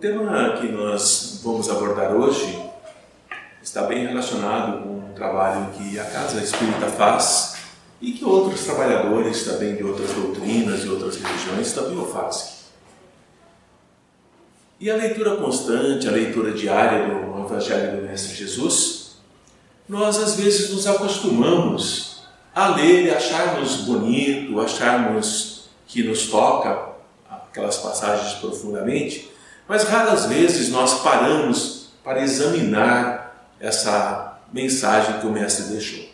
tema que nós vamos abordar hoje está bem relacionado com o trabalho que a Casa Espírita faz e que outros trabalhadores também de outras doutrinas e outras religiões também o fazem. E a leitura constante, a leitura diária do Evangelho do Mestre Jesus, nós às vezes nos acostumamos a ler e acharmos bonito, acharmos que nos toca aquelas passagens profundamente, mas raras vezes nós paramos para examinar essa mensagem que o Mestre deixou,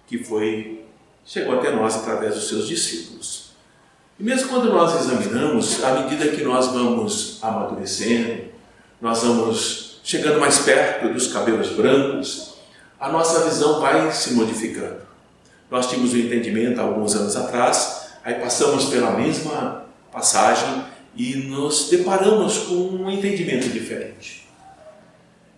que chegou até nós através dos seus discípulos. E mesmo quando nós examinamos, à medida que nós vamos amadurecendo, nós vamos chegando mais perto dos cabelos brancos, a nossa visão vai se modificando. Nós tínhamos um entendimento há alguns anos atrás, aí passamos pela mesma passagem e nos deparamos com um entendimento diferente.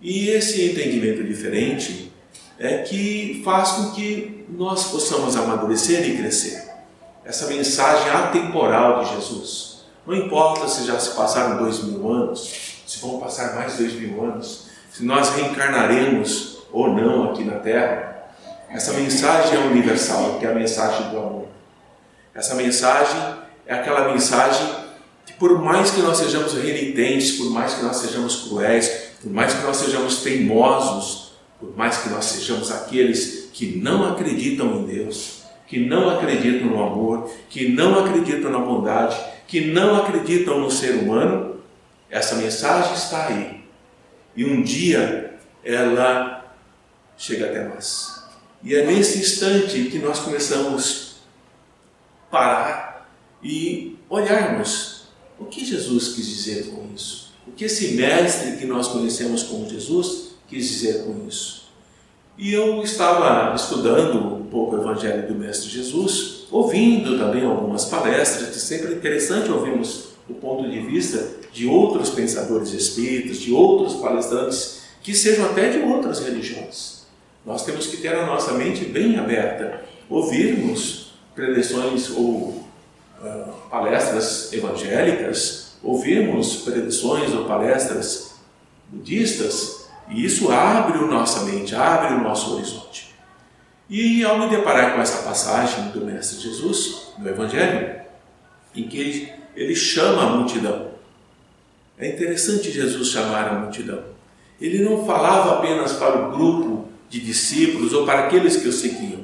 E esse entendimento diferente é que faz com que nós possamos amadurecer e crescer. Essa mensagem atemporal de Jesus, não importa se já se passaram 2000 anos, se vão passar mais 2000 anos, se nós reencarnaremos ou não aqui na Terra, essa mensagem é universal, que é a mensagem do amor. Essa mensagem é aquela mensagem que, por mais que nós sejamos renitentes, por mais que nós sejamos cruéis, por mais que nós sejamos teimosos, por mais que nós sejamos aqueles que não acreditam em Deus, que não acreditam no amor, que não acreditam na bondade, que não acreditam no ser humano, essa mensagem está aí. E um dia ela chega até nós. E é nesse instante que nós começamos a parar e olharmos o que Jesus quis dizer com isso. O que esse mestre que nós conhecemos como Jesus quis dizer com isso. E eu estava estudando um pouco o Evangelho do Mestre Jesus, ouvindo também algumas palestras, que sempre é interessante ouvirmos o ponto de vista de outros pensadores espíritas, de outros palestrantes, que sejam até de outras religiões. Nós temos que ter a nossa mente bem aberta, ouvirmos preleções ou palestras evangélicas, ouvirmos preleções ou palestras budistas, e isso abre a nossa mente, abre o nosso horizonte. E ao me deparar com essa passagem do Mestre Jesus, no Evangelho, em que ele chama a multidão. É interessante Jesus chamar a multidão. Ele não falava apenas para o grupo de discípulos ou para aqueles que o seguiam.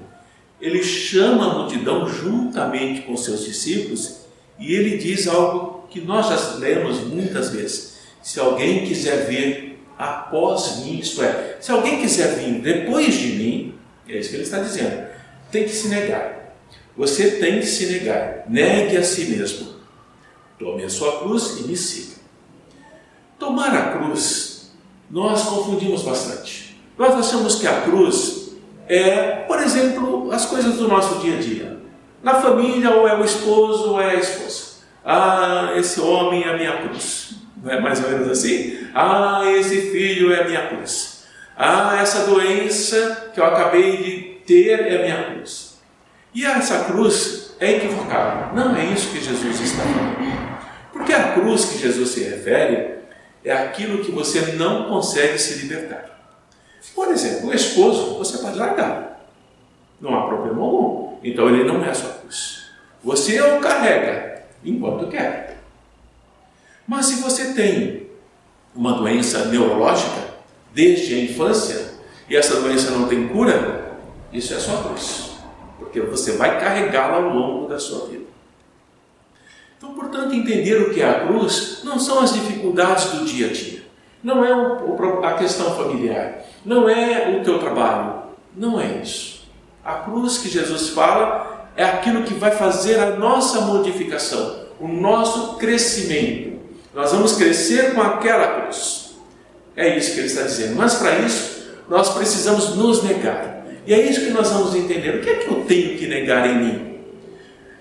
Ele chama a multidão juntamente com seus discípulos e ele diz algo que nós já lemos muitas vezes. Se alguém quiser vir após mim, isto é, se alguém quiser vir depois de mim, é isso que ele está dizendo, tem que se negar. Você tem que se negar. Negue a si mesmo. Tome a sua cruz e me siga. Tomar a cruz, nós confundimos bastante. Nós achamos que a cruz é, por exemplo, as coisas do nosso dia a dia. Na família, ou é o esposo ou é a esposa. Ah, esse homem é a minha cruz. Não é mais ou menos assim? Ah, esse filho é a minha cruz. Ah, essa doença que eu acabei de ter é a minha cruz. E essa cruz é equivocada. Não é isso que Jesus está falando. Porque a cruz que Jesus se refere é aquilo que você não consegue se libertar. Por exemplo, o esposo, você pode largar. Não há problema algum. Então ele não é a sua cruz. Você o carrega enquanto quer. Mas se você tem uma doença neurológica desde a infância e essa doença não tem cura, isso é a sua cruz, porque você vai carregá-la ao longo da sua vida. Então, portanto, entender o que é a cruz não são as dificuldades do dia a dia, não é a questão familiar, não é o teu trabalho, não é isso. A cruz que Jesus fala é aquilo que vai fazer a nossa modificação, o nosso crescimento. Nós vamos crescer com aquela cruz. É isso que ele está dizendo. Mas para isso, nós precisamos nos negar. E é isso que nós vamos entender. O que é que eu tenho que negar em mim?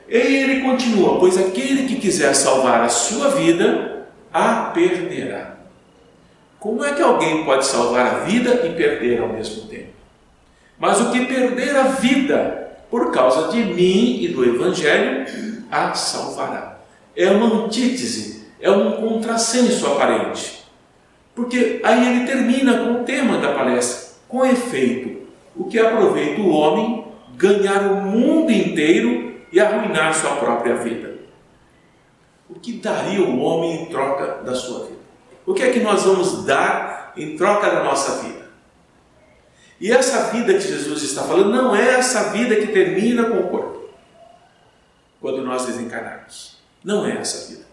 E ele continua, pois aquele que quiser salvar a sua vida, a perderá. Como é que alguém pode salvar a vida e perder ao mesmo tempo? Mas o que perder a vida por causa de mim e do Evangelho, a salvará. É uma antítese, é um contrassenso aparente. Porque aí ele termina com o tema da palestra: com efeito, o que aproveita o homem ganhar o mundo inteiro e arruinar sua própria vida? O que daria o homem em troca da sua vida? O que é que nós vamos dar em troca da nossa vida? E essa vida que Jesus está falando não é essa vida que termina com o corpo, quando nós desencarnarmos. Não é essa vida.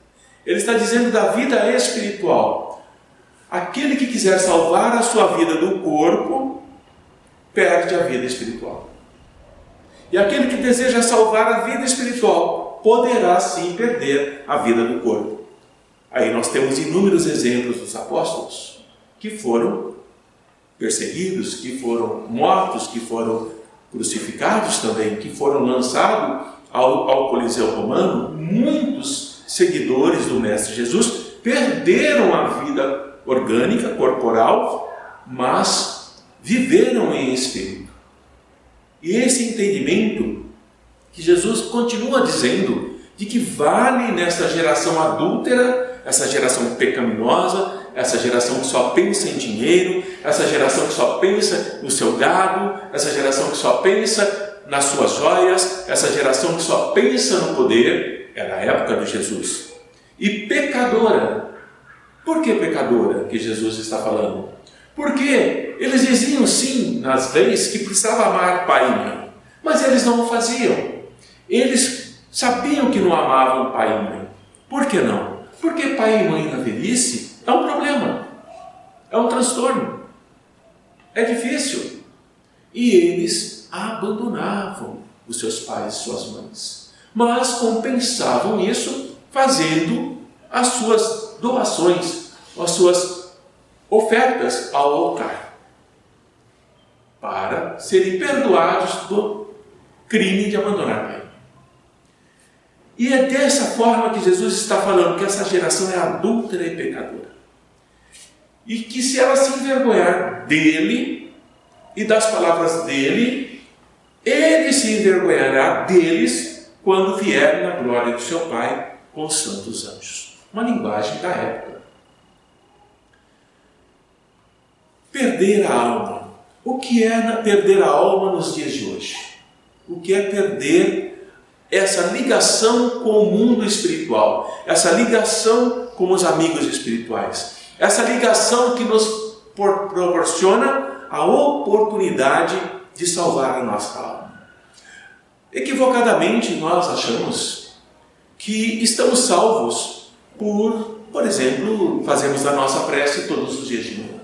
Ele está dizendo da vida espiritual. Aquele que quiser salvar a sua vida do corpo, perde a vida espiritual. E aquele que deseja salvar a vida espiritual, poderá sim perder a vida do corpo. Aí nós temos inúmeros exemplos dos apóstolos que foram perseguidos, que foram mortos, que foram crucificados também, que foram lançados ao Coliseu Romano. Muitos seguidores do Mestre Jesus perderam a vida orgânica, corporal, mas viveram em espírito. E esse entendimento que Jesus continua dizendo, de que vale nessa geração adúltera, essa geração pecaminosa, essa geração que só pensa em dinheiro, essa geração que só pensa no seu gado, essa geração que só pensa nas suas joias, essa geração que só pensa no poder, era a época de Jesus. E pecadora. Por que pecadora que Jesus está falando? Porque eles diziam sim nas leis que precisava amar pai e mãe, mas eles não o faziam. Eles sabiam que não amavam pai e mãe. Por que não? Porque pai e mãe na velhice é um problema, é um transtorno, é difícil. E eles abandonavam os seus pais e suas mães, mas compensavam isso fazendo as suas doações, as suas ofertas ao altar, para serem perdoados do crime de abandonar a mãe. E é dessa forma que Jesus está falando que essa geração é adúltera e pecadora. E que se ela se envergonhar dele e das palavras dele, ele se envergonhará deles quando vier na glória do seu Pai com os santos anjos. Uma linguagem da época. Perder a alma. O que é perder a alma nos dias de hoje? O que é perder essa ligação com o mundo espiritual, essa ligação com os amigos espirituais, essa ligação que nos proporciona a oportunidade de salvar a nossa alma? Equivocadamente nós achamos que estamos salvos por exemplo, fazemos a nossa prece todos os dias de manhã,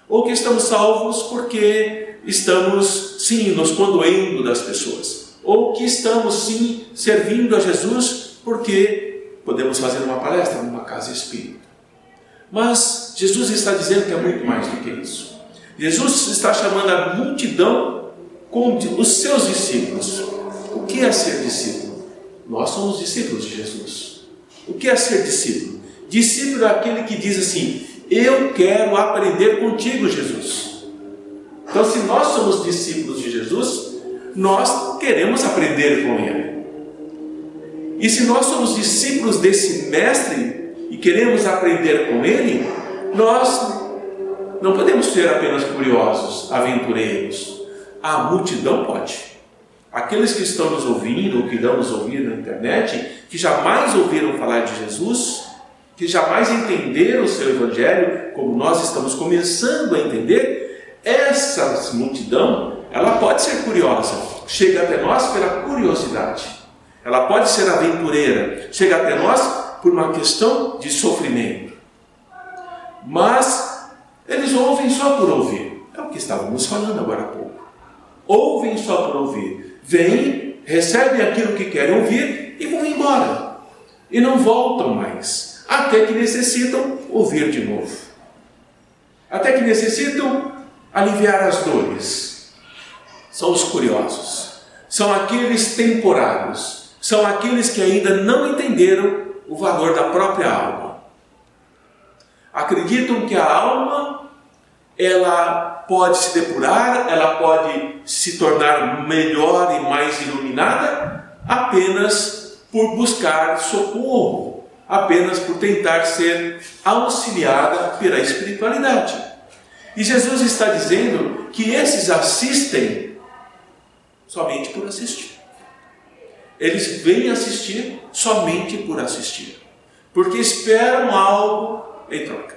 ou que estamos salvos porque estamos sim nos condoendo das pessoas, ou que estamos sim servindo a Jesus porque podemos fazer uma palestra numa casa espírita. Mas Jesus está dizendo que é muito mais do que isso. Jesus está chamando a multidão com os seus discípulos. O que é ser discípulo? Nós somos discípulos de Jesus. O que é ser discípulo? Discípulo é aquele que diz assim: eu quero aprender contigo, Jesus. Então, se nós somos discípulos de Jesus, nós queremos aprender com Ele. E se nós somos discípulos desse Mestre e queremos aprender com Ele, nós não podemos ser apenas curiosos, aventureiros. A multidão pode. Aqueles que estão nos ouvindo, ou que irão nos ouvir na internet, que jamais ouviram falar de Jesus, que jamais entenderam o seu Evangelho, como nós estamos começando a entender, essa multidão, ela pode ser curiosa, chega até nós pela curiosidade. Ela pode ser aventureira, chega até nós por uma questão de sofrimento. Mas eles ouvem só por ouvir. É o que estávamos falando agora há pouco. Ouvem só por ouvir. Vêm, recebem aquilo que querem ouvir e vão embora. E não voltam mais. Até que necessitam ouvir de novo. Até que necessitam aliviar as dores. São os curiosos. São aqueles temporários. São aqueles que ainda não entenderam o valor da própria alma. Acreditam que a alma, ela pode se depurar, ela pode se tornar melhor e mais iluminada apenas por buscar socorro apenas por tentar ser auxiliada pela espiritualidade. E Jesus está dizendo que esses assistem somente por assistir. Eles vêm assistir somente por assistir, porque esperam algo em troca.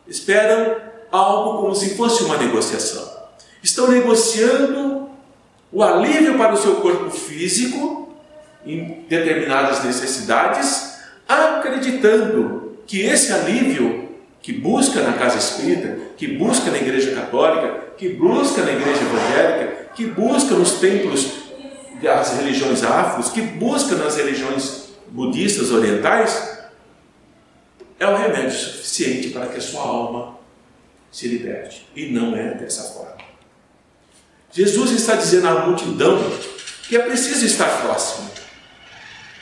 Esperam algo como se fosse uma negociação. Estão negociando o alívio para o seu corpo físico em determinadas necessidades, acreditando que esse alívio que busca na casa espírita, que busca na igreja católica, que busca na igreja evangélica, que busca nos templos das religiões afros, que busca nas religiões budistas orientais, é o remédio suficiente para que a sua alma se liberte. E não é dessa forma. Jesus está dizendo à multidão que é preciso estar próximo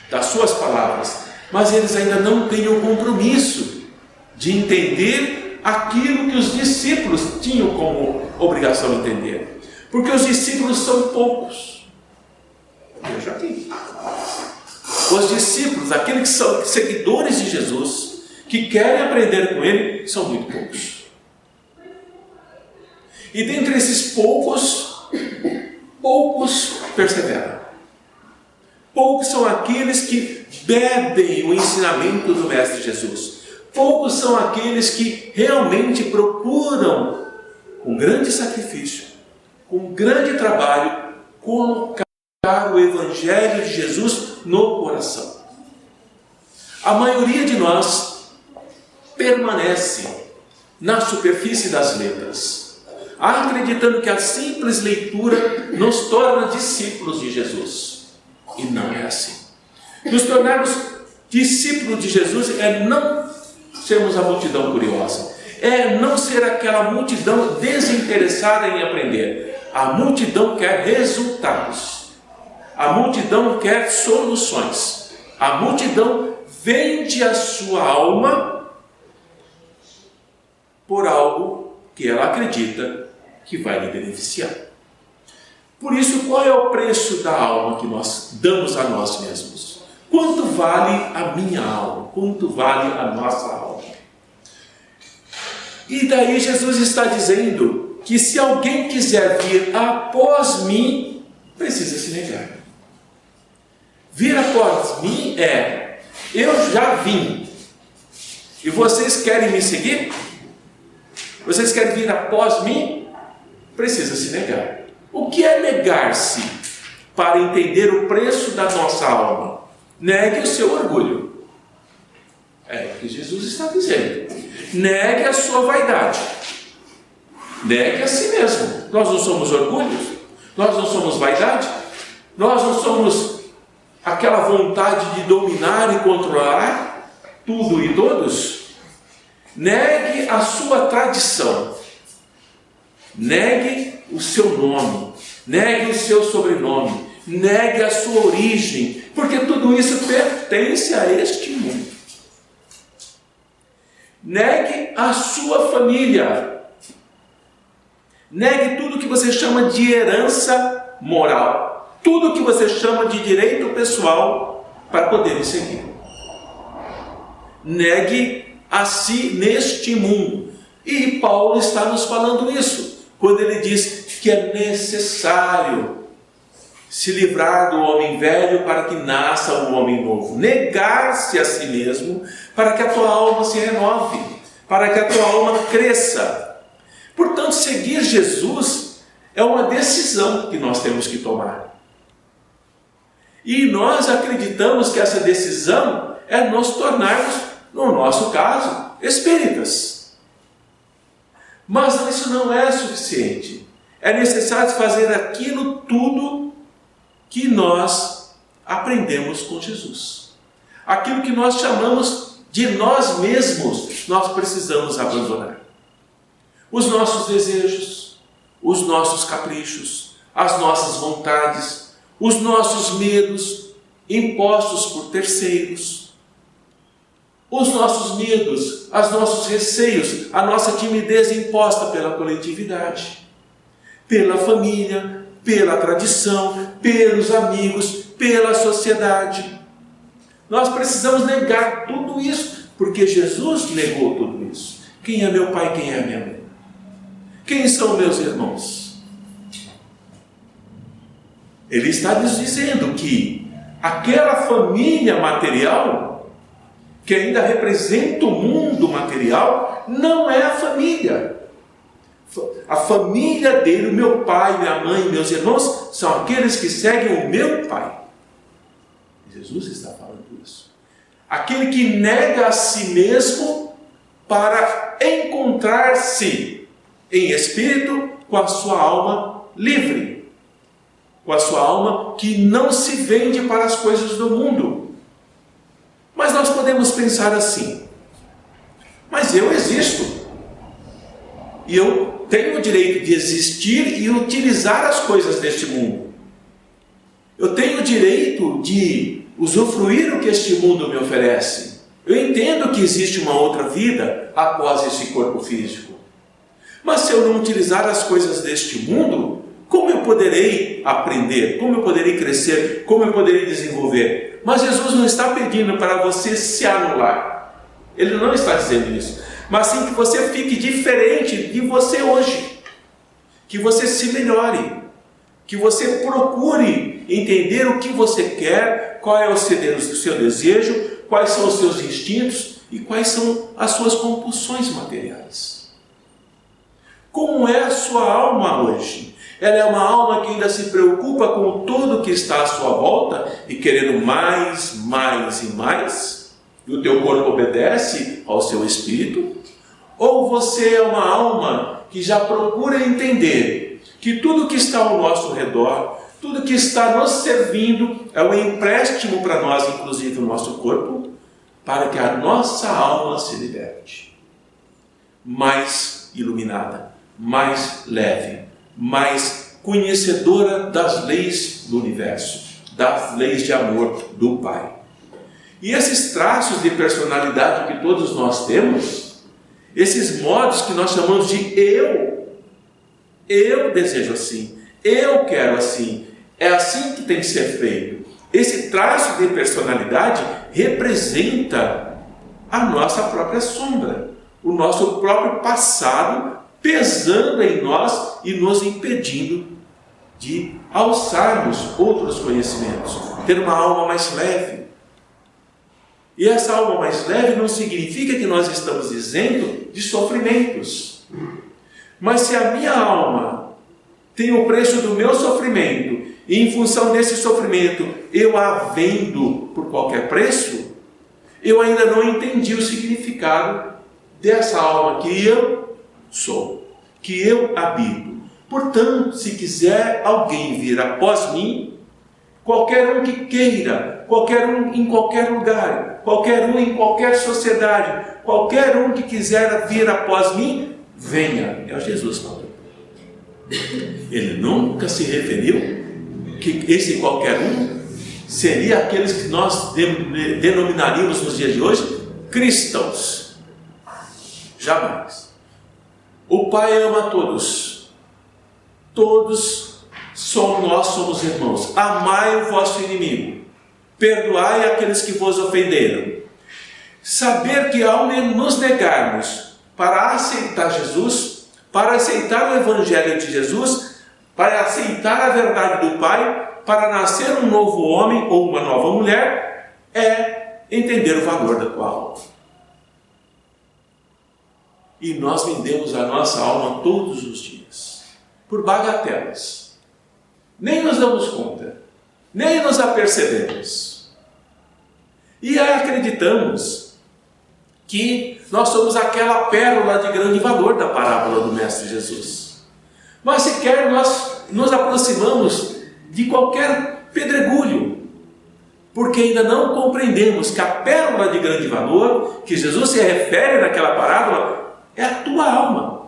das suas palavras, mas eles ainda não têm o compromisso de entender aquilo que os discípulos tinham como obrigação de entender. Porque os discípulos são poucos. Veja aqui. Os discípulos, aqueles que são seguidores de Jesus, que querem aprender com Ele, são muito poucos. E dentre esses poucos perseveram. Poucos são aqueles que bebem o ensinamento do Mestre Jesus. Poucos são aqueles que realmente procuram, com grande sacrifício, com grande trabalho, colocar o Evangelho de Jesus no coração. A maioria de nós permanece na superfície das letras, acreditando que a simples leitura nos torna discípulos de Jesus. E não é assim. Nos tornarmos discípulos de Jesus é não sermos a multidão curiosa, é não ser aquela multidão desinteressada em aprender. A multidão quer resultados, a multidão quer soluções, a multidão vende a sua alma por algo que ela acredita que vai lhe beneficiar. Por isso, qual é o preço da alma que nós damos a nós mesmos? Quanto vale a minha alma? Quanto vale a nossa alma? E daí Jesus está dizendo que se alguém quiser vir após mim, precisa se negar. Vir após mim é: eu já vim, e vocês querem me seguir? Vocês querem vir após mim? Precisa se negar. O que é negar-se para entender o preço da nossa alma? Negue o seu orgulho. É o que Jesus está dizendo. Negue a sua vaidade. Negue a si mesmo. Nós não somos orgulho? Nós não somos vaidade? Nós não somos aquela vontade de dominar e controlar tudo e todos? Negue a sua tradição. Negue o seu nome. Negue o seu sobrenome. Negue a sua origem. Porque tudo isso pertence a este mundo. Negue a sua família. Negue tudo que você chama de herança moral. Tudo que você chama de direito pessoal para poder me seguir. Negue a si neste mundo. E Paulo está nos falando isso, quando ele diz que é necessário se livrar do homem velho para que nasça o homem novo. Negar-se a si mesmo para que a tua alma se renove, para que a tua alma cresça. Portanto, seguir Jesus é uma decisão que nós temos que tomar. E nós acreditamos que essa decisão é nos tornarmos, no nosso caso, espíritas. Mas isso não é suficiente. É necessário fazer aquilo tudo que nós aprendemos com Jesus. Aquilo que nós chamamos de nós mesmos, nós precisamos abandonar. Os nossos desejos, os nossos caprichos, as nossas vontades, os nossos medos impostos por terceiros, os nossos medos, os nossos receios, a nossa timidez imposta pela coletividade, pela família, pela tradição, pelos amigos, pela sociedade. Nós precisamos negar tudo isso, porque Jesus negou tudo isso. Quem é meu pai, quem é minha mãe? Quem são meus irmãos? Ele está nos dizendo que aquela família material, que ainda representa o mundo material, não é a família. A família dele, o meu pai, minha mãe, meus irmãos, são aqueles que seguem o meu pai. Jesus está falando isso. Aquele que nega a si mesmo para encontrar-se em espírito com a sua alma livre, com a sua alma que não se vende para as coisas do mundo. Mas nós podemos pensar assim: mas eu existo, e eu tenho o direito de existir e utilizar as coisas deste mundo. Eu tenho o direito de usufruir o que este mundo me oferece. Eu entendo que existe uma outra vida após esse corpo físico. Mas se eu não utilizar as coisas deste mundo, como eu poderei aprender? Como eu poderei crescer? Como eu poderei desenvolver? Mas Jesus não está pedindo para você se anular. Ele não está dizendo isso. Mas sim que você fique diferente de você hoje. Que você se melhore. Que você procure entender o que você quer, qual é o seu desejo, quais são os seus instintos e quais são as suas compulsões materiais. Como é a sua alma hoje? Ela é uma alma que ainda se preocupa com tudo que está à sua volta e querendo mais, mais e mais, e o teu corpo obedece ao seu espírito? Ou você é uma alma que já procura entender que tudo que está ao nosso redor, tudo que está nos servindo é um empréstimo para nós, inclusive o nosso corpo, para que a nossa alma se liberte, mais iluminada, mais leve, mais conhecedora das leis do universo, das leis de amor do Pai. E esses traços de personalidade que todos nós temos, esses modos que nós chamamos de eu desejo assim, eu quero assim, é assim que tem que ser feito. Esse traço de personalidade representa a nossa própria sombra, o nosso próprio passado pesando em nós e nos impedindo de alçarmos outros conhecimentos, ter uma alma mais leve. E essa alma mais leve não significa que nós estamos isento de sofrimentos. Mas se a minha alma tem o preço do meu sofrimento, e em função desse sofrimento eu a vendo por qualquer preço, eu ainda não entendi o significado dessa alma que eu sou, que eu habito. Portanto, se quiser alguém vir após mim, qualquer um que queira, qualquer um em qualquer lugar, qualquer um em qualquer sociedade, qualquer um que quiser vir após mim, venha. É o Jesus falando. Ele nunca se referiu que esse qualquer um seria aqueles que nós denominaríamos nos dias de hoje cristãos. Jamais. O Pai ama todos. Todos nós somos irmãos. Amai o vosso inimigo. Perdoai aqueles que vos ofenderam. Saber que ao nos negarmos para aceitar Jesus, para aceitar o Evangelho de Jesus, para aceitar a verdade do Pai, para nascer um novo homem ou uma nova mulher, é entender o valor da tua alma. E nós vendemos a nossa alma todos os dias, por bagatelas. Nem nos damos conta, nem nos apercebemos. E acreditamos que nós somos aquela pérola de grande valor da parábola do Mestre Jesus. Mas sequer nós nos aproximamos de qualquer pedregulho, porque ainda não compreendemos que a pérola de grande valor que Jesus se refere naquela parábola é a tua alma.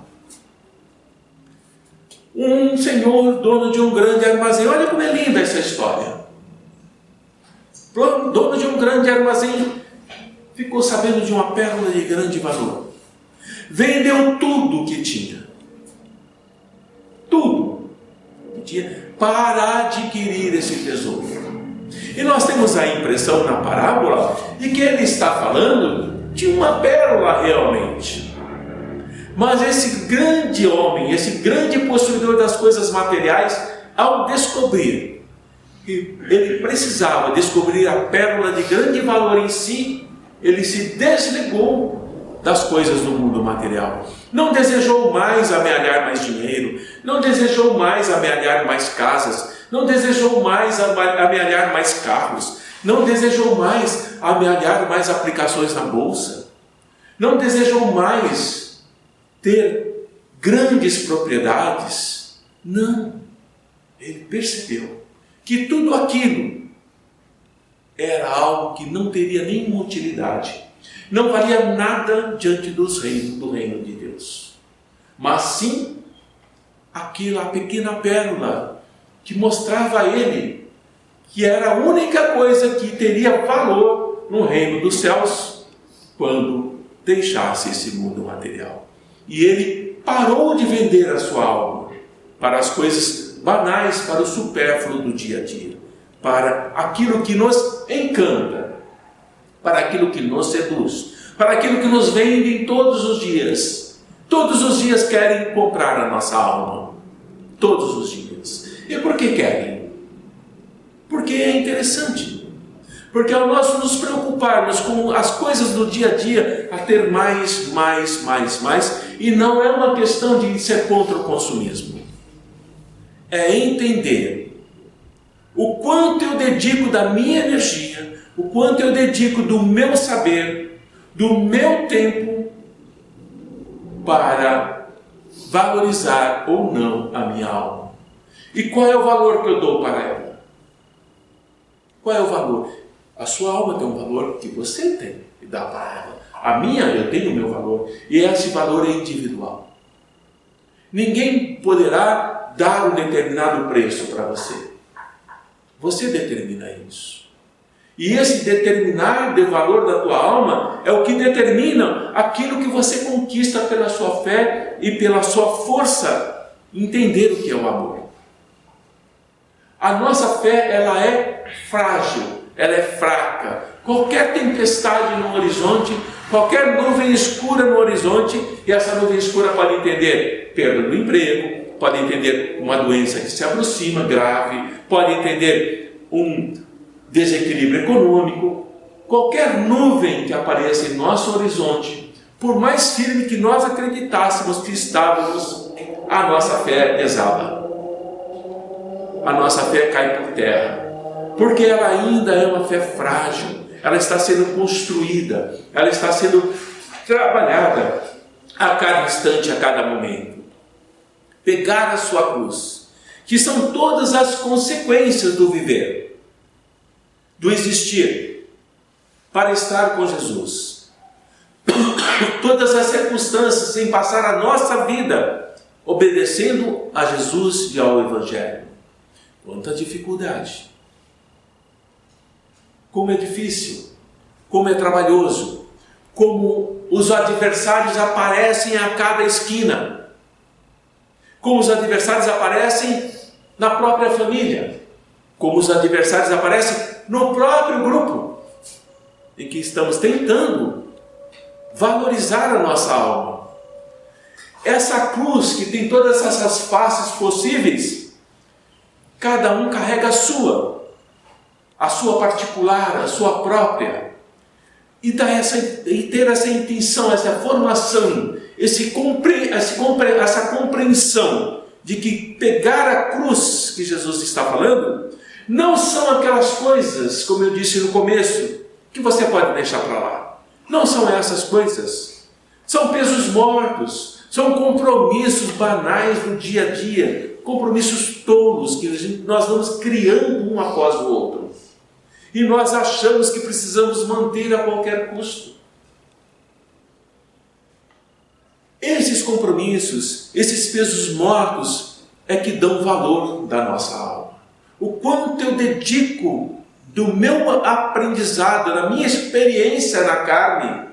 Um senhor, dono de um grande armazém, olha como é linda essa história. Dono de um grande armazém, ficou sabendo de uma pérola de grande valor. Vendeu tudo o que tinha. Tudo que tinha para adquirir esse tesouro. E nós temos a impressão na parábola de que ele está falando de uma pérola realmente. Mas esse grande homem, esse grande possuidor das coisas materiais, ao descobrir que ele precisava descobrir a pérola de grande valor em si, ele se desligou das coisas do mundo material. Não desejou mais amealhar mais dinheiro, não desejou mais amealhar mais casas, não desejou mais amealhar mais carros, não desejou mais amealhar mais aplicações na bolsa, não desejou mais ter grandes propriedades. Não, ele percebeu que tudo aquilo era algo que não teria nenhuma utilidade, não valia nada diante do reino de Deus, mas sim aquela pequena pérola que mostrava a ele que era a única coisa que teria valor no reino dos céus quando deixasse esse mundo material. E ele parou de vender a sua alma para as coisas banais, para o supérfluo do dia a dia, para aquilo que nos encanta, para aquilo que nos seduz, para aquilo que nos vende todos os dias. Todos os dias querem comprar a nossa alma, todos os dias. E por que querem? Porque é interessante. Porque ao nós nos preocuparmos com as coisas do dia a dia, a ter mais, e não é uma questão de ser contra o consumismo. É entender o quanto eu dedico da minha energia, o quanto eu dedico do meu saber, do meu tempo, para valorizar ou não a minha alma. E qual é o valor que eu dou para ela? Qual é o valor? A sua alma tem um valor que você tem e dá para ela. A minha, eu tenho o meu valor. E esse valor é individual. Ninguém poderá dar um determinado preço para você. Você determina isso. E esse determinar de valor da tua alma é o que determina aquilo que você conquista pela sua fé e pela sua força entender o que é o amor. A nossa fé, ela é frágil, ela é fraca. Qualquer tempestade no horizonte, qualquer nuvem escura no horizonte, e essa nuvem escura pode entender perda do emprego, pode entender uma doença que se aproxima, grave, pode entender um desequilíbrio econômico. Qualquer nuvem que apareça em nosso horizonte, por mais firme que nós acreditássemos que estávamos, a nossa fé desaba. A nossa fé cai por terra, porque ela ainda é uma fé frágil, ela está sendo construída, ela está sendo trabalhada a cada instante, a cada momento. Pegar a sua cruz, que são todas as consequências do viver, do existir, para estar com Jesus. Todas as circunstâncias em passar a nossa vida obedecendo a Jesus e ao Evangelho. Quanta dificuldade, como é difícil, como é trabalhoso, como os adversários aparecem a cada esquina, como os adversários aparecem na própria família, como os adversários aparecem no próprio grupo, em que estamos tentando valorizar a nossa alma. Essa cruz que tem todas essas faces possíveis, cada um carrega a sua particular, a sua própria, e ter essa intenção, essa formação, essa compreensão de que pegar a cruz que Jesus está falando, não são aquelas coisas, como eu disse no começo, que você pode deixar para lá. Não são essas coisas. São pesos mortos, são compromissos banais do dia a dia, compromissos tolos que nós vamos criando um após o outro. E nós achamos que precisamos manter a qualquer custo. Esses compromissos, esses pesos mortos, é que dão valor da nossa alma. O quanto eu dedico do meu aprendizado, da minha experiência na carne,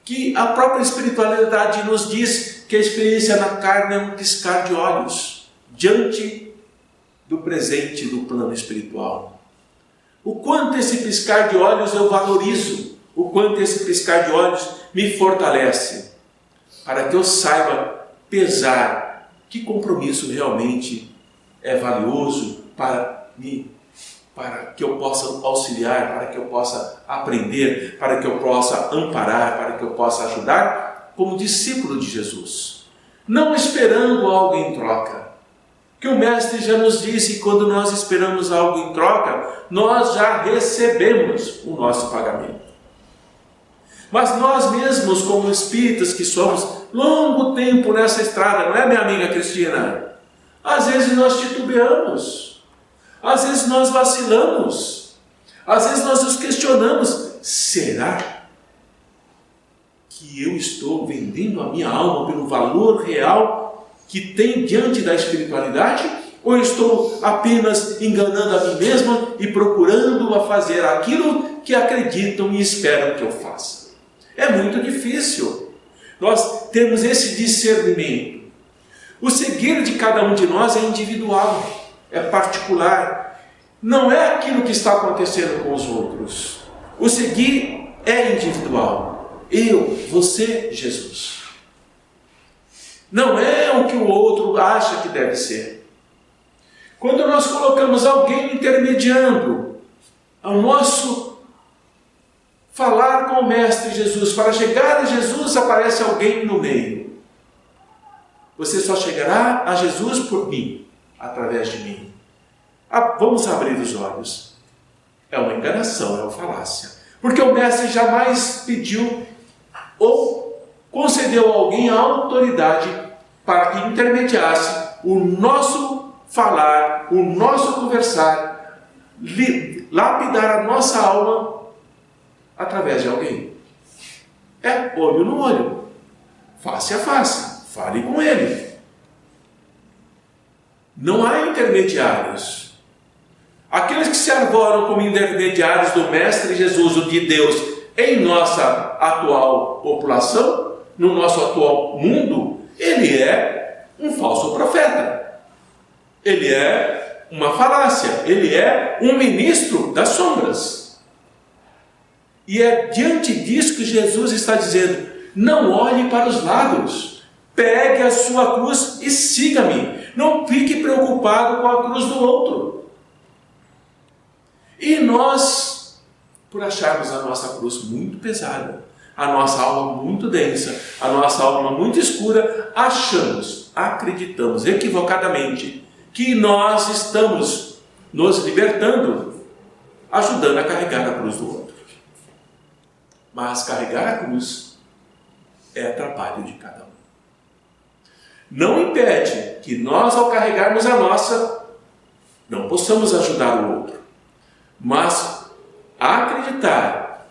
que a própria espiritualidade nos diz que a experiência na carne é um piscar de olhos diante do presente do plano espiritual. O quanto esse piscar de olhos eu valorizo, o quanto esse piscar de olhos me fortalece, para que eu saiba pesar que compromisso realmente é valioso para mim, para que eu possa auxiliar, para que eu possa aprender, para que eu possa amparar, para que eu possa ajudar como discípulo de Jesus. Não esperando algo em troca. Que o Mestre já nos disse que quando nós esperamos algo em troca, nós já recebemos o nosso pagamento. Mas nós mesmos, como espíritas que somos, longo tempo nessa estrada, não é, minha amiga Cristina? Às vezes nós titubeamos, às vezes nós vacilamos, às vezes nós nos questionamos: será que eu estou vendendo a minha alma pelo valor real que tem diante da espiritualidade? Ou eu estou apenas enganando a mim mesma e procurando a fazer aquilo que acreditam e esperam que eu faça? É muito difícil nós temos esse discernimento. O seguir de cada um de nós é individual, é particular. Não é aquilo que está acontecendo com os outros. O seguir é individual. Eu, você, Jesus. Não é o que o outro acha que deve ser. Quando nós colocamos alguém intermediando ao nosso falar com o Mestre Jesus, para chegar a Jesus aparece alguém no meio. Você só chegará a Jesus por mim, através de mim. Vamos abrir os olhos. É uma enganação, é uma falácia. Porque o Mestre jamais pediu ou concedeu a alguém a autoridade para que intermediasse o nosso falar, o nosso conversar, lapidar a nossa alma através de alguém. É olho no olho, face a face, fale com ele. Não há intermediários. Aqueles que se arvoram como intermediários do Mestre Jesus, o de Deus, em nossa atual população, no nosso atual mundo, ele é um falso profeta. Ele é uma falácia. Ele é um ministro das sombras. E é diante disso que Jesus está dizendo: não olhe para os lados. Pegue a sua cruz e siga-me. Não fique preocupado com a cruz do outro. E nós, por acharmos a nossa cruz muito pesada, a nossa alma muito densa, a nossa alma muito escura, acreditamos equivocadamente que nós estamos nos libertando, ajudando a carregar a cruz do outro. Mas carregar a cruz é trabalho de cada um. Não impede que nós, ao carregarmos a nossa, não possamos ajudar o outro. Mas acreditar,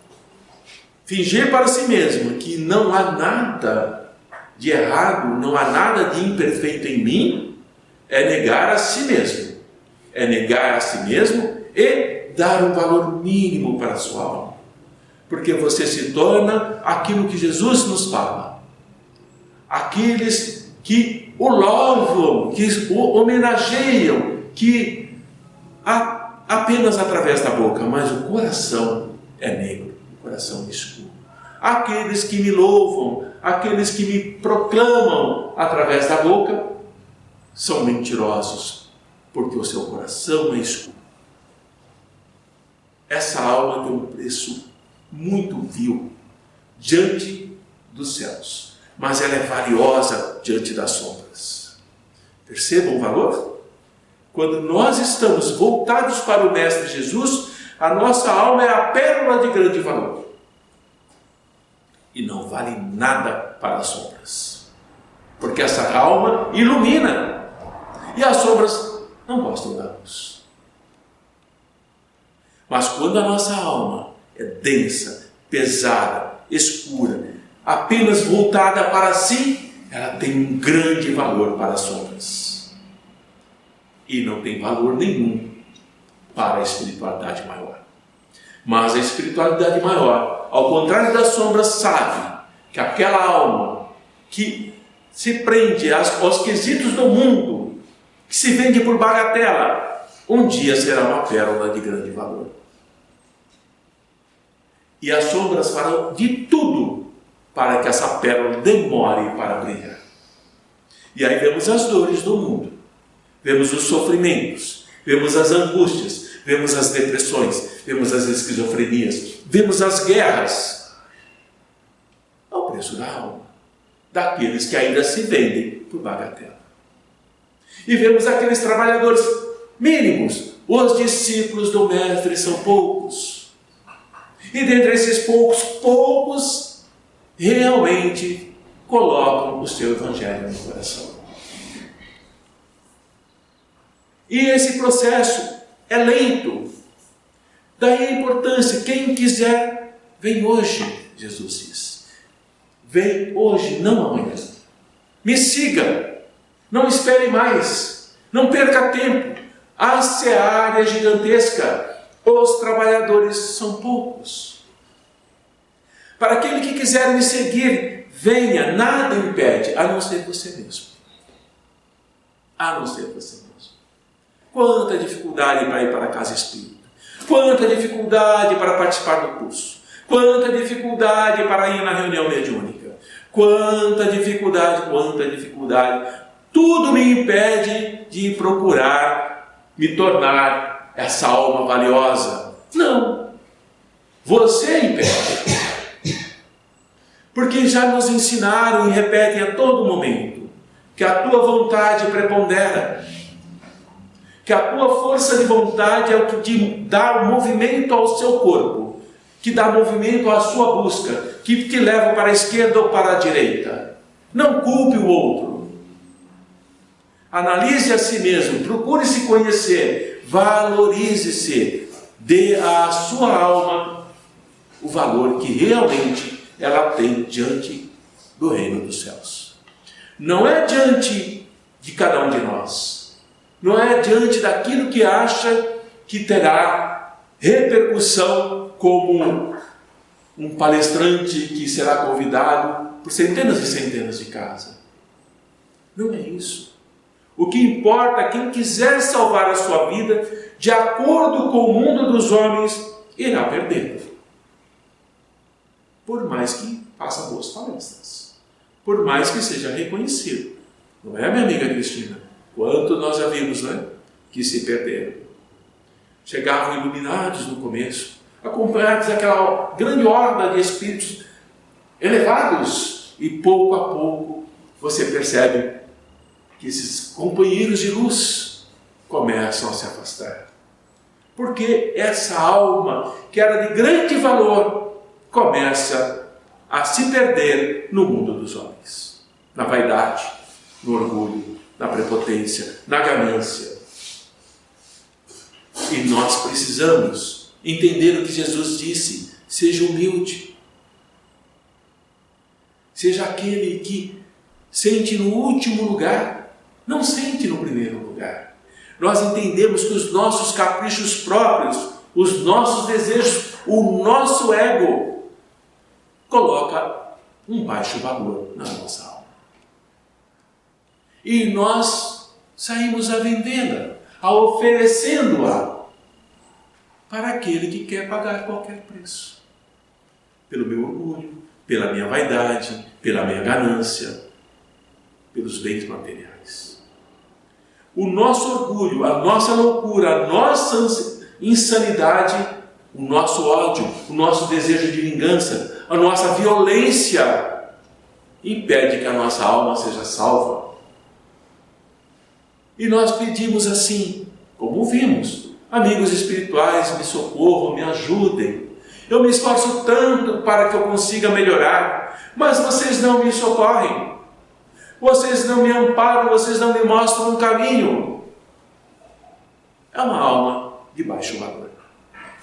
fingir para si mesmo que não há nada de errado, não há nada de imperfeito em mim, é negar a si mesmo. É negar a si mesmo e dar um valor mínimo para a sua alma. Porque você se torna aquilo que Jesus nos fala. Aqueles que o louvam, que o homenageiam, que apenas através da boca, mas o coração é negro, o coração é escuro. Aqueles que me louvam, aqueles que me proclamam através da boca, são mentirosos, porque o seu coração é escuro. Essa alma tem um preço muito vil diante dos céus, mas ela é valiosa diante das sombras. Percebam o valor? Quando nós estamos voltados para o Mestre Jesus, a nossa alma é a pérola de grande valor. E não vale nada para as sombras. Porque essa alma ilumina. E as sombras não gostam da luz. Mas quando a nossa alma é densa, pesada, escura, apenas voltada para si, ela tem um grande valor para as sombras. E não tem valor nenhum para a espiritualidade maior. Mas a espiritualidade maior, ao contrário das sombras, sabe que aquela alma que se prende aos quesitos do mundo, que se vende por bagatela, um dia será uma pérola de grande valor. E as sombras farão de tudo para que essa pérola demore para brilhar. E aí vemos as dores do mundo, vemos os sofrimentos, vemos as angústias, vemos as depressões, vemos as esquizofrenias, vemos as guerras. Ao preço da alma daqueles que ainda se vendem por bagatela. E vemos aqueles trabalhadores mínimos. Os discípulos do Mestre são poucos. E dentre esses poucos realmente colocam o seu evangelho no coração. E esse processo é lento. Daí a importância, quem quiser, vem hoje, Jesus diz. Vem hoje, não amanhã. Me siga, não espere mais, não perca tempo. A seara é gigantesca, os trabalhadores são poucos. Para aquele que quiser me seguir, venha, nada impede, a não ser você mesmo. A não ser você mesmo. Quanta dificuldade para ir para a casa espírita, quanta dificuldade para participar do curso, quanta dificuldade para ir na reunião mediúnica, quanta dificuldade, tudo me impede de procurar me tornar essa alma valiosa. Não, você impede. Porque já nos ensinaram e repetem a todo momento que a tua vontade prepondera, que a tua força de vontade é o que te dá movimento ao seu corpo, que dá movimento à sua busca, que te leva para a esquerda ou para a direita. Não culpe o outro. Analise a si mesmo, procure se conhecer, valorize-se, dê à sua alma o valor que realmente ela tem diante do reino dos céus. Não é diante de cada um de nós, não é diante daquilo que acha que terá repercussão como um palestrante que será convidado por centenas e centenas de casas. Não é isso. O que importa é quem quiser salvar a sua vida, de acordo com o mundo dos homens, irá perder. Por mais que faça boas palestras, por mais que seja reconhecido. Não é, minha amiga Cristina? Quanto nós já vimos, né? Que se perderam. Chegavam iluminados no começo, acompanhados daquela grande horda de espíritos elevados, e pouco a pouco você percebe que esses companheiros de luz começam a se afastar. Porque essa alma, que era de grande valor, começa a se perder no mundo dos homens. Na vaidade, no orgulho, na prepotência, na ganância. E nós precisamos entender o que Jesus disse: seja humilde. Seja aquele que sente no último lugar, não sente no primeiro lugar. Nós entendemos que os nossos caprichos próprios, os nossos desejos, o nosso ego, coloca um baixo valor na nossa alma. E nós saímos a vendê-la, a oferecendo-a para aquele que quer pagar qualquer preço. Pelo meu orgulho, pela minha vaidade, pela minha ganância, pelos bens materiais. O nosso orgulho, a nossa loucura, a nossa insanidade, o nosso ódio, o nosso desejo de vingança, a nossa violência impede que a nossa alma seja salva. E nós pedimos assim, como vimos: amigos espirituais, me socorram, me ajudem. Eu me esforço tanto para que eu consiga melhorar, mas vocês não me socorrem. Vocês não me amparam, vocês não me mostram um caminho. É uma alma de baixo valor,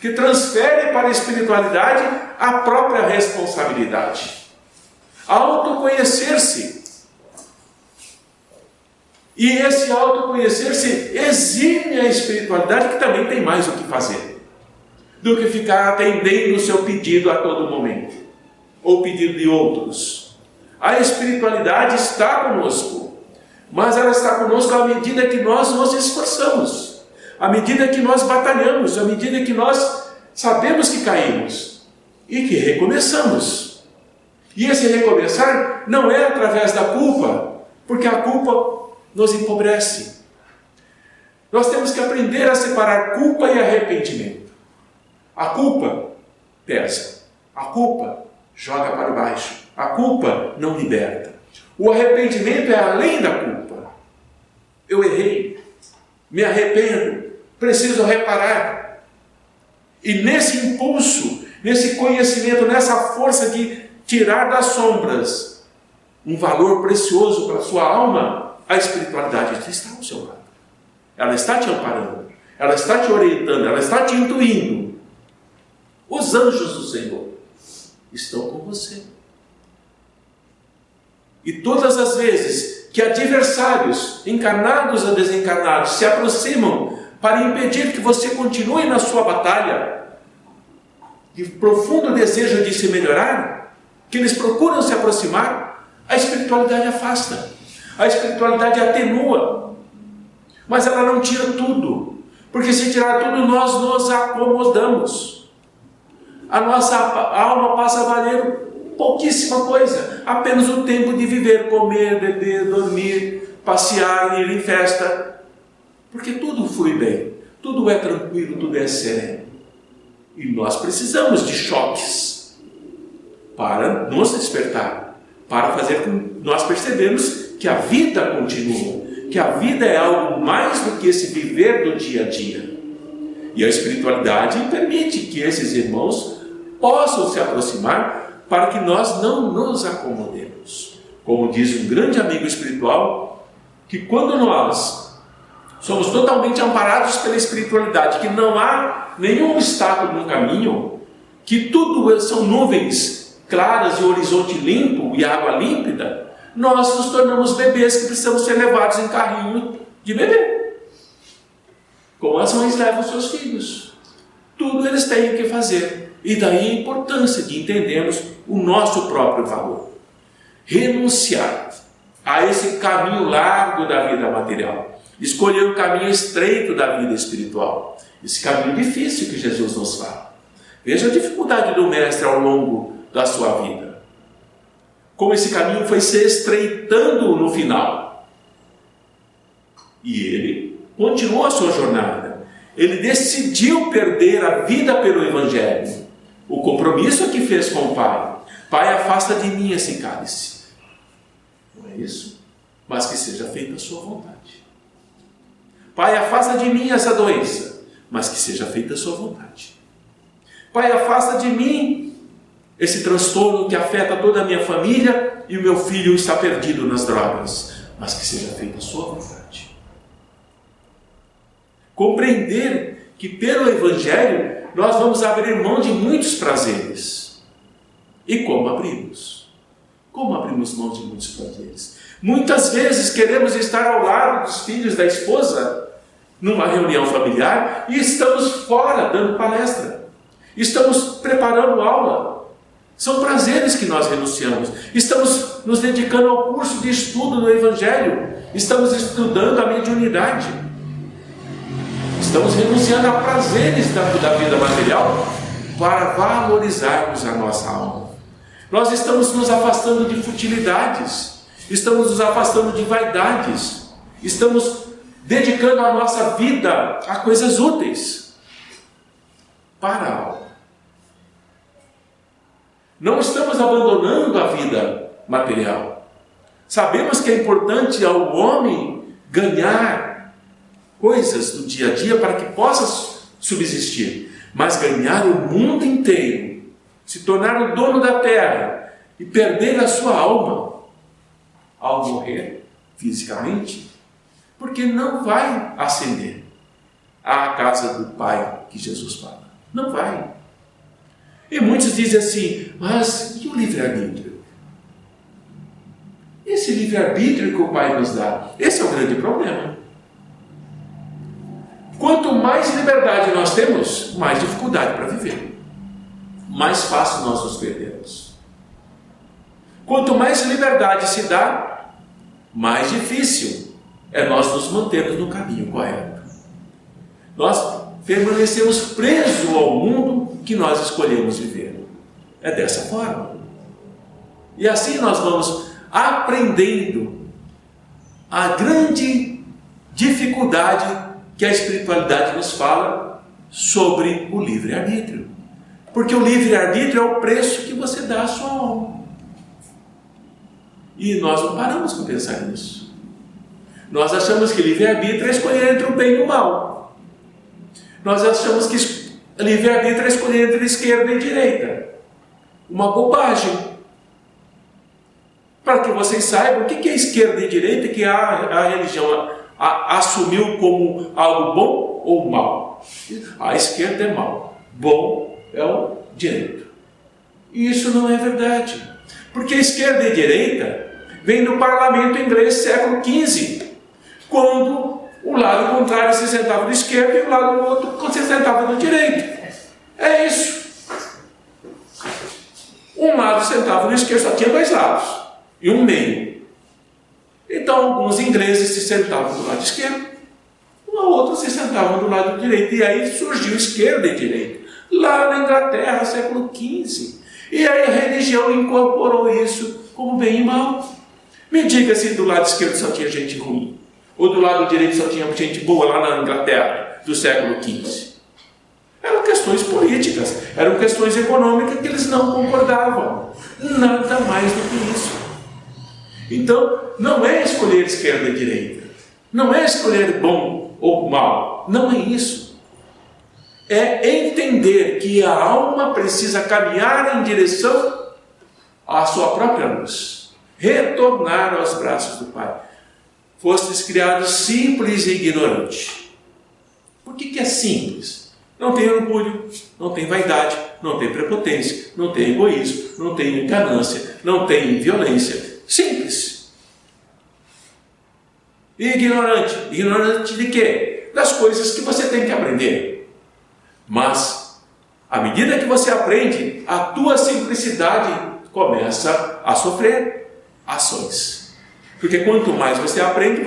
que transfere para a espiritualidade a própria responsabilidade. Autoconhecer-se. E esse autoconhecer-se exime a espiritualidade, que também tem mais o que fazer do que ficar atendendo o seu pedido a todo momento, ou pedido de outros. A espiritualidade está conosco, mas ela está conosco à medida que nós nos esforçamos, à medida que nós batalhamos, à medida que nós sabemos que caímos. e que recomeçamos. E esse recomeçar não é através da culpa, porque a culpa nos empobrece. Nós temos que aprender a separar culpa e arrependimento. A culpa pesa, a culpa joga para baixo, a culpa não liberta. O arrependimento é além da culpa. Eu errei, me arrependo, preciso reparar. E nesse impulso, nesse conhecimento, nessa força de tirar das sombras um valor precioso para a sua alma, a espiritualidade está ao seu lado. Ela está te amparando, ela está te orientando, ela está te intuindo. Os anjos do Senhor estão com você. E todas as vezes que adversários, encarnados ou desencarnados, se aproximam para impedir que você continue na sua batalha, de profundo desejo de se melhorar, que eles procuram se aproximar, a espiritualidade afasta, a espiritualidade atenua, mas ela não tira tudo, porque se tirar tudo nós nos acomodamos. A nossa alma passa a valer pouquíssima coisa, apenas o tempo de viver, comer, beber, dormir, passear, ir em festa, porque tudo flui bem, tudo é tranquilo, tudo é sereno. E nós precisamos de choques para nos despertar, para fazer com que nós percebamos que a vida continua, que a vida é algo mais do que esse viver do dia a dia. E a espiritualidade permite que esses irmãos possam se aproximar para que nós não nos acomodemos. Como diz um grande amigo espiritual, que quando nós somos totalmente amparados pela espiritualidade, que não há nenhum obstáculo no caminho, que tudo são nuvens claras e horizonte limpo e água límpida, nós nos tornamos bebês que precisamos ser levados em carrinho de bebê. Como as mães levam seus filhos. Tudo eles têm que fazer. E daí a importância de entendermos o nosso próprio valor. Renunciar a esse caminho largo da vida material. Escolher o caminho estreito da vida espiritual. Esse caminho difícil que Jesus nos fala. Veja a dificuldade do Mestre ao longo da sua vida. Como esse caminho foi se estreitando no final. E ele continuou a sua jornada. Ele decidiu perder a vida pelo Evangelho. O compromisso que fez com o Pai. Pai, afasta de mim esse cálice. Não é isso? Mas que seja feita a sua vontade. Pai, afasta de mim essa doença. Mas que seja feita a sua vontade. Pai, afasta de mim esse transtorno que afeta toda a minha família e o meu filho está perdido nas drogas. Mas que seja feita a sua vontade. Compreender que pelo Evangelho nós vamos abrir mão de muitos prazeres. E como abrimos? Como abrimos mão de muitos prazeres? Muitas vezes queremos estar ao lado dos filhos da esposa numa reunião familiar e estamos fora dando palestra. Estamos preparando aula. São prazeres que nós renunciamos. Estamos nos dedicando ao curso de estudo do Evangelho. Estamos estudando a mediunidade. Estamos renunciando a prazeres da vida material para valorizarmos a nossa alma. Nós estamos nos afastando de futilidades. Estamos nos afastando de vaidades. Estamos dedicando a nossa vida a coisas úteis para a alma. Não estamos abandonando a vida material. Sabemos que é importante ao homem ganhar coisas do dia a dia para que possa subsistir. Mas ganhar o mundo inteiro, se tornar o dono da terra e perder a sua alma ao morrer fisicamente, porque não vai ascender à casa do Pai que Jesus fala. Não vai. E muitos dizem assim, mas e o livre-arbítrio? Esse livre-arbítrio que o Pai nos dá, esse é o grande problema. Quanto mais liberdade nós temos, mais dificuldade para viver. Mais fácil nós nos perdemos. Quanto mais liberdade se dá, mais difícil é nós nos mantermos no caminho correto. Nós permanecemos presos ao mundo que nós escolhemos viver. É dessa forma. E assim nós vamos aprendendo a grande dificuldade que a espiritualidade nos fala sobre o livre-arbítrio. Porque o livre-arbítrio é o preço que você dá à sua alma. E nós não paramos para pensar nisso. Nós achamos que livre-arbítrio é escolher entre o bem e o mal. Nós achamos que livre-arbítrio é escolher entre esquerda e direita. Uma bobagem. Para que vocês saibam o que é esquerda e direita, que a religião assumiu como algo bom ou mal. A esquerda é mal, bom é o direito. E isso não é verdade. Porque esquerda e direita vem do parlamento inglês século XV, quando o lado contrário se sentava do esquerdo e o lado do outro se sentava do direito. É isso. Um lado sentava no esquerdo, só tinha dois lados e um meio. Então alguns ingleses se sentavam do lado esquerdo, outros se sentavam do lado direito, e aí surgiu esquerda e direita, lá na Inglaterra, século XV. E aí a religião incorporou isso como bem e mal. Me diga se do lado esquerdo só tinha gente ruim, ou do lado direito só tinha gente boa lá na Inglaterra, do século XV. Eram questões políticas, eram questões econômicas que eles não concordavam. Nada mais do que isso. Então, não é escolher esquerda e direita. Não é escolher bom ou mal. Não é isso. É entender que a alma precisa caminhar em direção à sua própria luz. Retornar aos braços do Pai. Fostes criados simples e ignorante. Por que é simples? Não tem orgulho, não tem vaidade, não tem prepotência, não tem egoísmo, não tem ganância, não tem violência. Simples. E ignorante. Ignorante de quê? Das coisas que você tem que aprender. Mas, à medida que você aprende, a tua simplicidade começa a sofrer ações. Porque quanto mais você aprende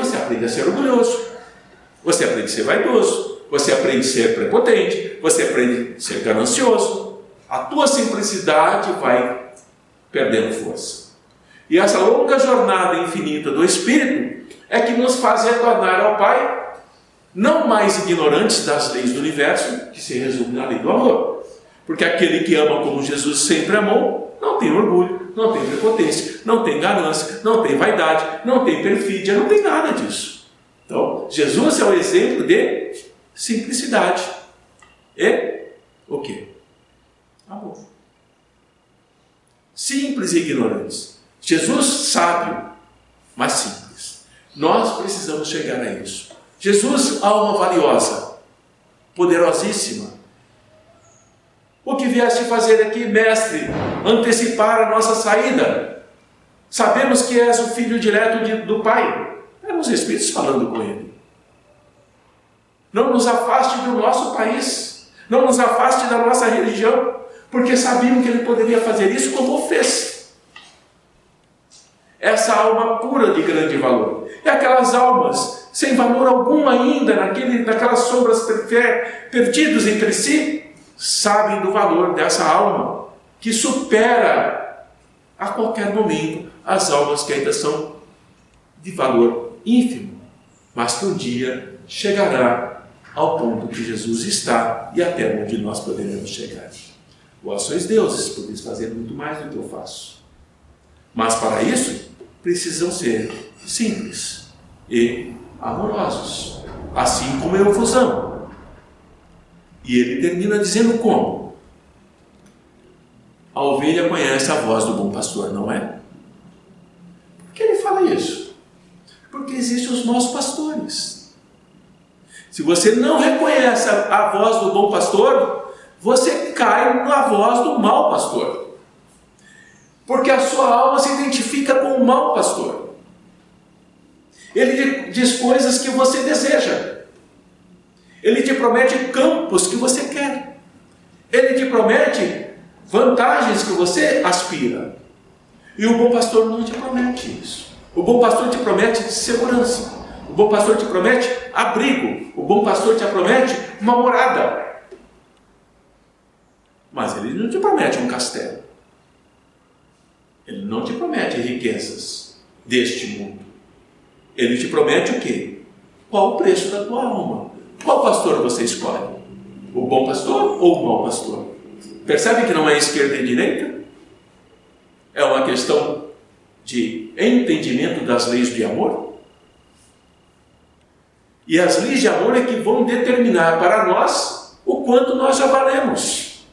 a ser orgulhoso, você aprende a ser vaidoso, você aprende a ser prepotente, você aprende a ser ganancioso. A tua simplicidade vai perdendo força. E essa longa jornada infinita do Espírito é que nos faz retornar ao Pai, não mais ignorantes das leis do universo, que se resume na lei do amor. Porque aquele que ama como Jesus sempre amou, não tem orgulho, não tem prepotência, não tem ganância, não tem vaidade, não tem perfídia, não tem nada disso. Então, Jesus é o exemplo de simplicidade. E o quê? Amor. Simples e ignorantes. Jesus sábio, mas simples. Nós precisamos chegar a isso. Jesus, alma valiosa, poderosíssima. O que vieste fazer aqui, mestre? Antecipar a nossa saída. Sabemos que és o filho direto do Pai. Eram os Espíritos falando com ele. Não nos afaste do nosso país. Não nos afaste da nossa religião. Porque sabiam que ele poderia fazer isso como o fez. Essa alma pura de grande valor. E aquelas almas sem valor algum ainda, naquelas sombras perdidos entre si, sabem do valor dessa alma, que supera a qualquer momento as almas que ainda são de valor ínfimo, mas que um dia chegará ao ponto que Jesus está e até onde nós poderemos chegar. Vós sois deuses, podeis fazer muito mais do que eu faço. Mas para isso, precisam ser simples e amorosos, assim como eu vos amo. E ele termina dizendo como? A ovelha conhece a voz do bom pastor, não é? Por que ele fala isso? Porque existem os maus pastores. Se você não reconhece a voz do bom pastor, você cai na voz do mau pastor. Porque a sua alma se identifica com o mau pastor. Ele diz coisas que você deseja. Ele te promete campos que você quer. Ele te promete vantagens que você aspira. E o bom pastor não te promete isso. O bom pastor te promete segurança. O bom pastor te promete abrigo. O bom pastor te promete uma morada. Mas ele não te promete um castelo. Ele não te promete riquezas deste mundo. Ele te promete o quê? Qual o preço da tua alma? Qual pastor você escolhe? O bom pastor ou o mau pastor? Percebe que não é esquerda e direita? É uma questão de entendimento das leis de amor. E as leis de amor é que vão determinar para nós o quanto nós já valemos.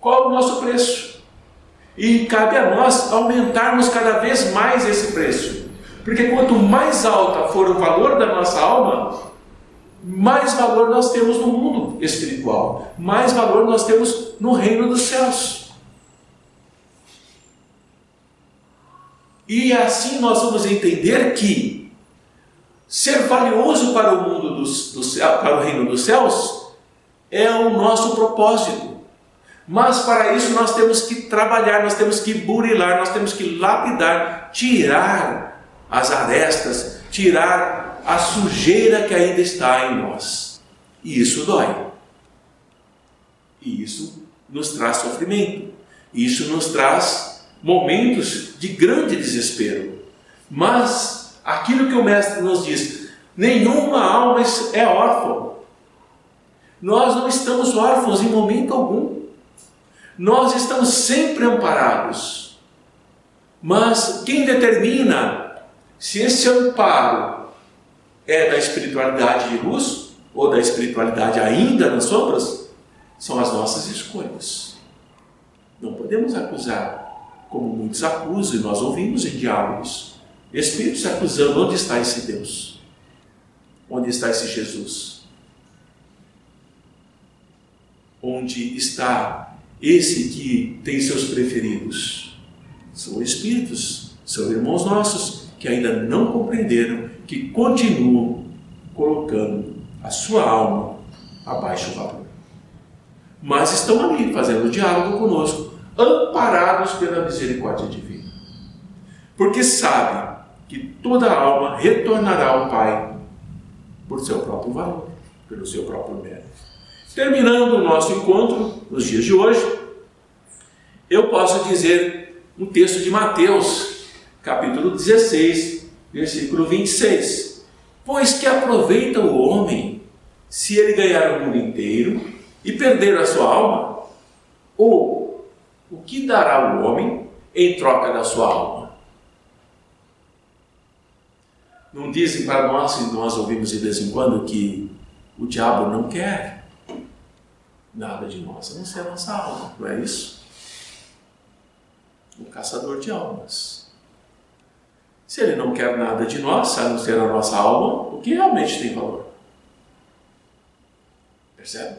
Qual o nosso preço? E cabe a nós aumentarmos cada vez mais esse preço. Porque quanto mais alta for o valor da nossa alma, mais valor nós temos no mundo espiritual, mais valor nós temos no reino dos céus. E assim nós vamos entender que ser valioso para o mundo para o reino dos céus é o nosso propósito. Mas para isso nós temos que trabalhar, nós temos que burilar, nós temos que lapidar, tirar as arestas, tirar a sujeira que ainda está em nós. E isso dói. E isso nos traz sofrimento. Isso nos traz momentos de grande desespero. Mas aquilo que o Mestre nos diz, nenhuma alma é órfã. Nós não estamos órfãos em momento algum. Nós estamos sempre amparados. Mas quem determina se esse amparo é da espiritualidade de luz ou da espiritualidade ainda nas sombras, são as nossas escolhas. Não podemos acusar, como muitos acusam, e nós ouvimos em diálogos, espíritos acusando: onde está esse Deus? Onde está esse Jesus? Onde está esse que tem seus preferidos? São espíritos, são irmãos nossos que ainda não compreenderam, que continuam colocando a sua alma abaixo do valor. Mas estão ali fazendo diálogo conosco, amparados pela misericórdia divina. Porque sabem que toda alma retornará ao Pai por seu próprio valor, pelo seu próprio mérito. Terminando o nosso encontro, nos dias de hoje, eu posso dizer um texto de Mateus, capítulo 16, versículo 26. Pois que aproveita o homem se ele ganhar o mundo inteiro e perder a sua alma? Ou o que dará o homem em troca da sua alma? Não dizem para nós, e nós ouvimos de vez em quando, que o diabo não quer nada de nós, a não ser a nossa alma, não é isso? O caçador de almas. Se ele não quer nada de nós, a não ser a nossa alma, o que realmente tem valor? Percebe?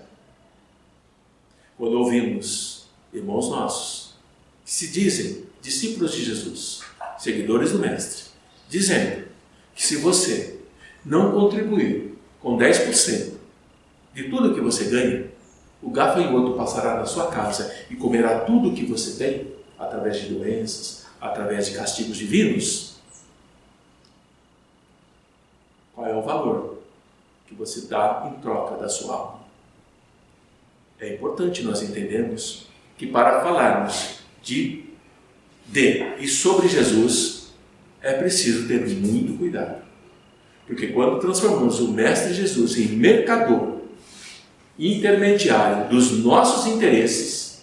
Quando ouvimos irmãos nossos, que se dizem discípulos de Jesus, seguidores do Mestre, dizendo que se você não contribuir com 10% de tudo que você ganha, o gafanhoto passará na sua casa e comerá tudo o que você tem, através de doenças, através de castigos divinos. Qual é o valor que você dá em troca da sua alma? É importante nós entendermos que para falarmos de e sobre Jesus, é preciso ter muito cuidado. Porque quando transformamos o Mestre Jesus em mercador, intermediário dos nossos interesses,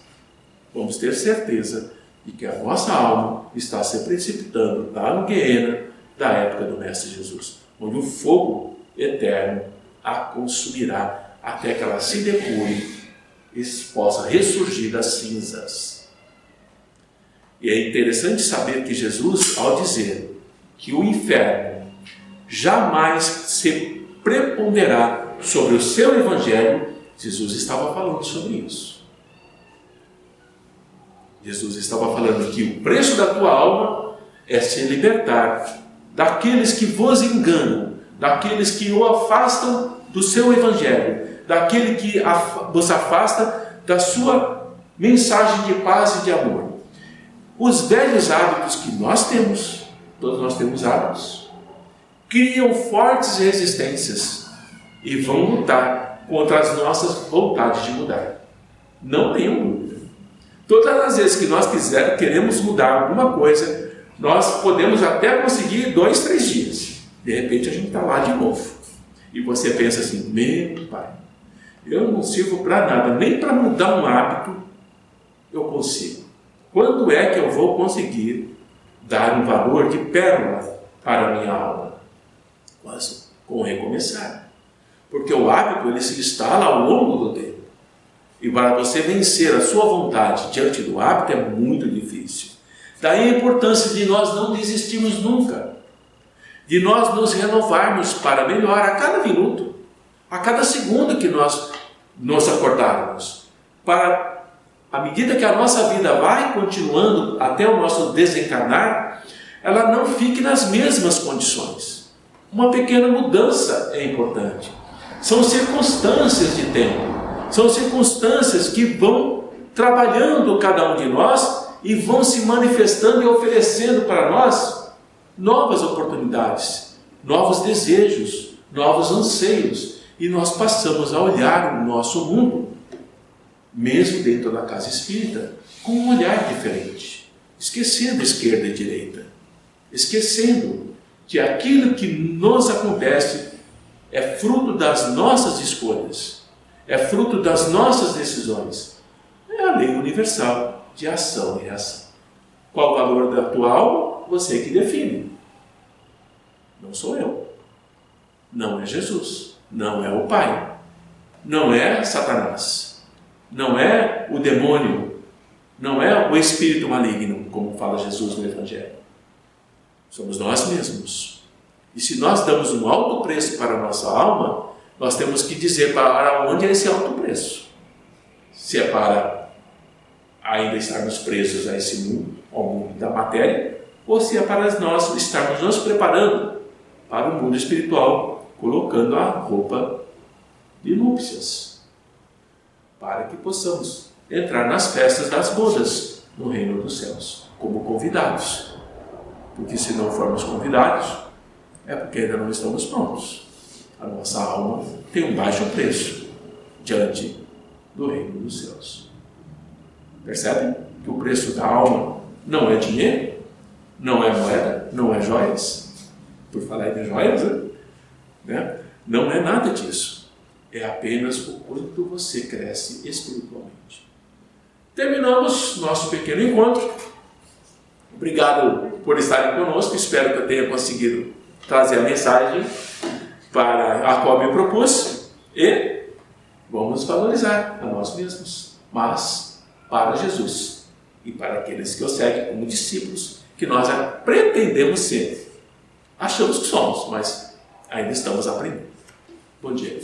vamos ter certeza de que a nossa alma está se precipitando lá no Guiena da época do Mestre Jesus, onde o fogo eterno a consumirá até que ela se depure e possa ressurgir das cinzas. E é interessante saber que Jesus, ao dizer que o inferno jamais se preponderará sobre o seu evangelho, Jesus estava falando sobre isso. Jesus estava falando que o preço da tua alma é se libertar daqueles que vos enganam, daqueles que o afastam do seu evangelho, daquele que vos afasta da sua mensagem de paz e de amor. Os velhos hábitos que nós temos, todos nós temos hábitos, criam fortes resistências e vão lutar contra as nossas vontades de mudar. Não tenham dúvida. Todas as vezes que nós queremos mudar alguma coisa, nós podemos até conseguir 2, 3 dias. De repente a gente está lá de novo. E você pensa assim, meu pai, eu não sirvo para nada, nem para mudar um hábito eu consigo. Quando é que eu vou conseguir dar um valor de pérola para a minha alma? Mas com recomeçar. Porque o hábito ele se instala ao longo do tempo. E para você vencer a sua vontade diante do hábito é muito difícil. Daí a importância de nós não desistirmos nunca. De nós nos renovarmos para melhor a cada minuto, a cada segundo que nós nos acordarmos. Para, à medida que a nossa vida vai continuando até o nosso desencarnar, ela não fique nas mesmas condições. Uma pequena mudança é importante. São circunstâncias de tempo. São circunstâncias que vão trabalhando cada um de nós e vão se manifestando e oferecendo para nós novas oportunidades, novos desejos, novos anseios. E nós passamos a olhar o nosso mundo, mesmo dentro da casa espírita, com um olhar diferente, esquecendo esquerda e direita, esquecendo que aquilo que nos acontece é fruto das nossas escolhas, é fruto das nossas decisões. É a lei universal de ação e reação. Qual o valor da tua alma? Você que define. Não sou eu. Não é Jesus. Não é o Pai. Não é Satanás. Não é o demônio. Não é o espírito maligno, como fala Jesus no Evangelho. Somos nós mesmos. E se nós damos um alto preço para a nossa alma, nós temos que dizer para onde é esse alto preço. Se é para ainda estarmos presos a esse mundo, ao mundo da matéria, ou se é para nós estarmos nos preparando para o mundo espiritual, colocando a roupa de núpcias, para que possamos entrar nas festas das bodas no reino dos céus, como convidados. Porque se não formos convidados, é porque ainda não estamos prontos. A nossa alma tem um baixo preço diante do reino dos céus. Percebem que o preço da alma não é dinheiro, não é moeda, não é joias? Por falar de joias, né? Não é nada disso. É apenas o quanto você cresce espiritualmente. Terminamos nosso pequeno encontro. Obrigado por estarem conosco. Espero que eu tenha conseguido trazer a mensagem para a qual me propus. E vamos valorizar a nós mesmos, mas para Jesus e para aqueles que o seguem como discípulos, que nós pretendemos ser. Achamos que somos, mas ainda estamos aprendendo. Bom dia.